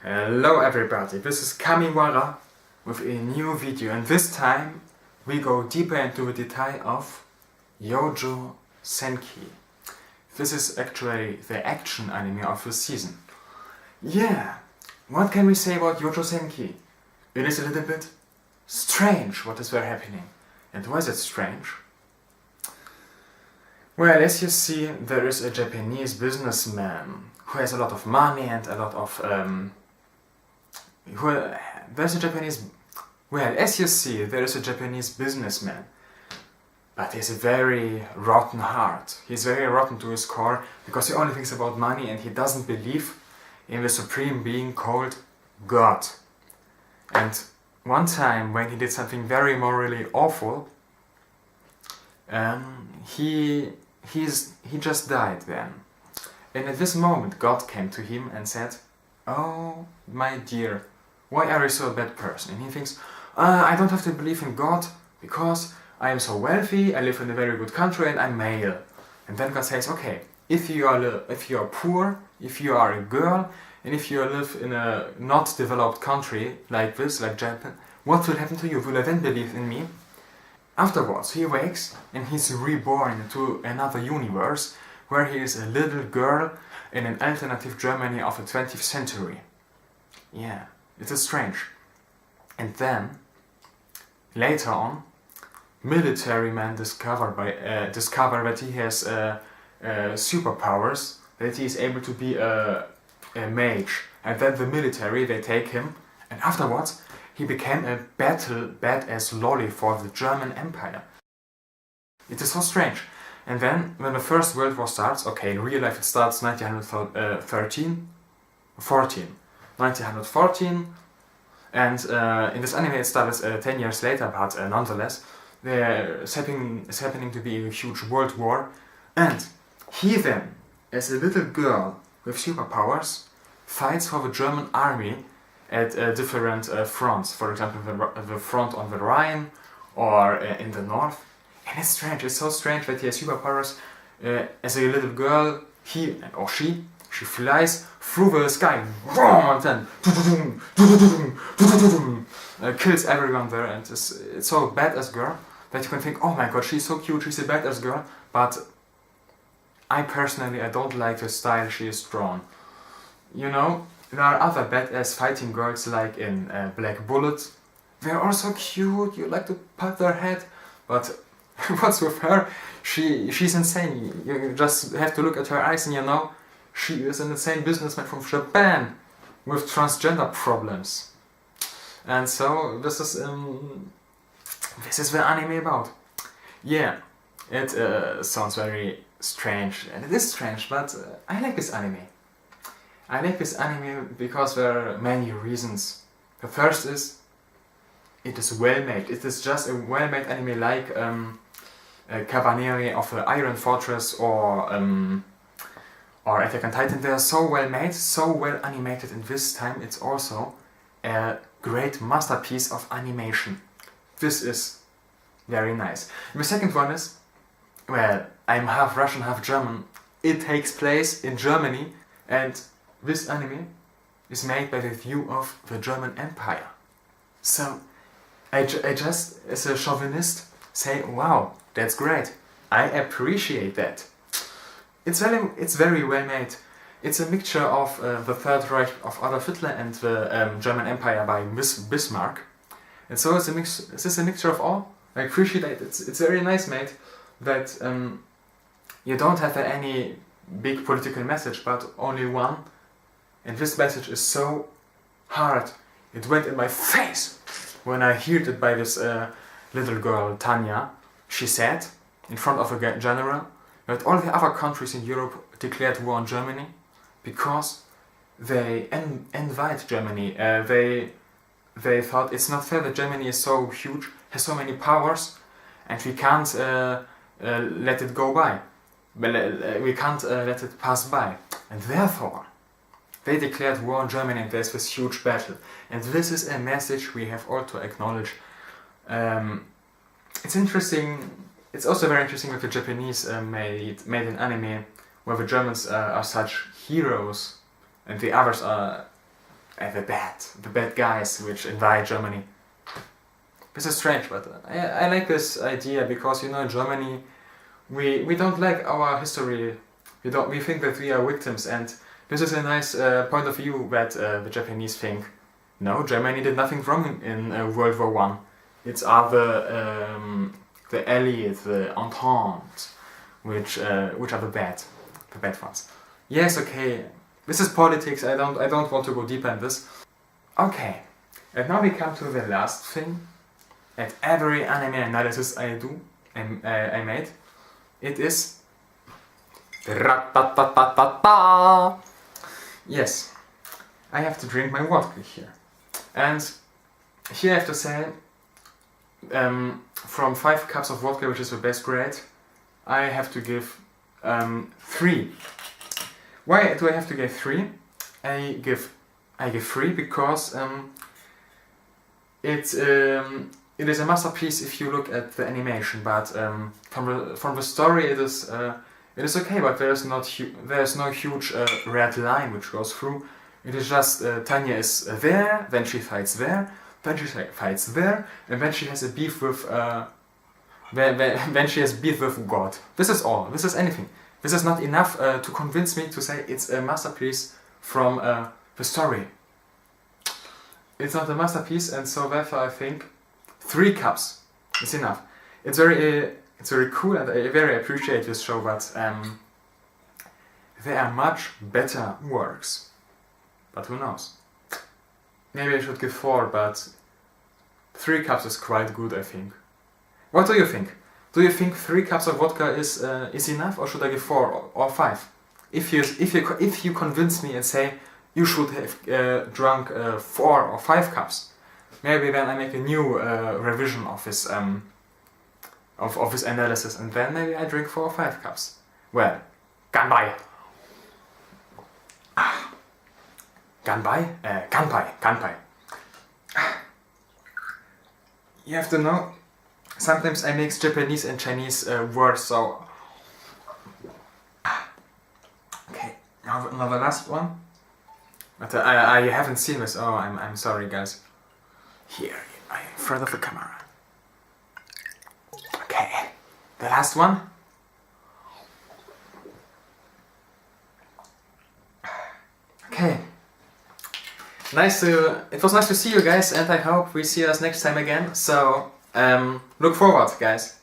Hello everybody, this is KAMIWARA with a new video, and this time we go deeper into the detail of Youjo Senki. This is actually the action anime of the season. Yeah, what can we say about Youjo Senki? It is a little bit strange what is there happening. And why is it strange? Well, as you see, there is a Japanese businessman who has a lot of money and a lot of there's a Japanese... Well, as you see, there is a Japanese businessman, but he has a very rotten heart. He's very rotten to his core, because he only thinks about money and he doesn't believe in the supreme being called God. And one time, when he did something very morally awful, he just died then. And at this moment, God came to him and said, "Oh, my dear, why are you so a bad person?" And he thinks, I don't have to believe in God because I am so wealthy, I live in a very good country and I'm male. And then God says, okay, if you are poor, if you are a girl, and if you live in a not developed country like this, like Japan, what will happen to you? Will you then believe in me? Afterwards, he wakes and he's reborn into another universe where he is a little girl in an alternative Germany of the 20th century. Yeah, it is strange. And then, later on, military men discover that he has superpowers, that he is able to be a mage. And then the military, they take him, and afterwards he became a badass loli for the German Empire. It is so strange. And then, when the First World War starts, okay, in real life it starts 1914, and in this anime it starts 10 years later, but nonetheless, it's happening to be a huge world war, and he then, as a little girl with superpowers, fights for the German army at different fronts, for example the front on the Rhine, or in the north. And it's strange, it's so strange that he has superpowers. As a little girl, he or she flies through the sky, and then kills everyone there, and it's so badass girl that you can think, oh my god, she's so cute, she's a badass girl, but I personally don't like the style she is drawn. You know, there are other badass fighting girls like in Black Bullet. They're also cute, you like to pat their head, but what's with her? She's insane. You just have to look at her eyes and you know, she is an insane businessman from Japan with transgender problems. And so this is the anime about. Yeah, it sounds very strange, and it is strange, but I like this anime. I like this anime because there are many reasons. The first is, it is well made. It is just a well made anime like Cabaneri of the Iron Fortress or Attack on Titan. They are so well made, so well animated, and this time it's also a great masterpiece of animation. This is very nice. And the second one is, well, I'm half Russian, half German. It takes place in Germany, and this anime is made by the view of the German Empire. So I just, as a chauvinist, say, wow, that's great. I appreciate that. It's very well made. It's a mixture of the Third Reich of Adolf Hitler and the German Empire by Bismarck. And so it's a mixture of all. I appreciate it. It's very nice made that you don't have any big political message, but only one. And this message is so hard. It went in my face when I heard it by this little girl, Tanya. She said, in front of a general, that all the other countries in Europe declared war on Germany because they envied Germany. They thought it's not fair that Germany is so huge, has so many powers, and we can't let it go by. We can't let it pass by. And therefore, they declared war on Germany, and there's this huge battle. And this is a message we have all to acknowledge. It's interesting. It's also very interesting that the Japanese made an anime where the Germans are such heroes and the others are the bad guys which invade Germany. This is strange, but I like this idea because, you know, in Germany we don't like our history. We think that we are victims, and this is a nice point of view that the Japanese think. No, Germany did nothing wrong in World War One. It's other the Allies, the Entente, which are the bad ones. Yes, okay. This is politics. I don't want to go deeper in this. Okay, and now we come to the last thing. At every anime analysis I made, it is yes, I have to drink my vodka here, and here I have to say, from 5 cups of vodka, which is the best grade, I have to give 3. Why do I have to give 3? I give 3 because it is a masterpiece if you look at the animation, but from the story it is okay, but there is no huge red line which goes through. It is just Tanya is there, then she fights there, then she fights there, and then she has a beef with when she has beef with God. This is all. This is anything. This is not enough to convince me to say it's a masterpiece from the story. It's not a masterpiece, and so therefore I think 3 cups is enough. It's very cool, and I very appreciate this show, but there are much better works. But who knows? Maybe I should give 4, but 3 cups is quite good, I think. What do you think? Do you think 3 cups of vodka is enough, or should I give 4 or 5? If you convince me and say you should have drunk 4 or 5 cups, maybe then I make a new revision of this analysis, and then maybe I drink 4 or 5 cups. Well, ganbai. Kanpai. You have to know, sometimes I mix Japanese and Chinese words, so... Okay, now the last one. But I haven't seen this. Oh, I'm sorry, guys. Here, in front of the camera. Okay, the last one. Okay. It was nice to see you guys, and I hope we see us next time again. So, look forward, guys.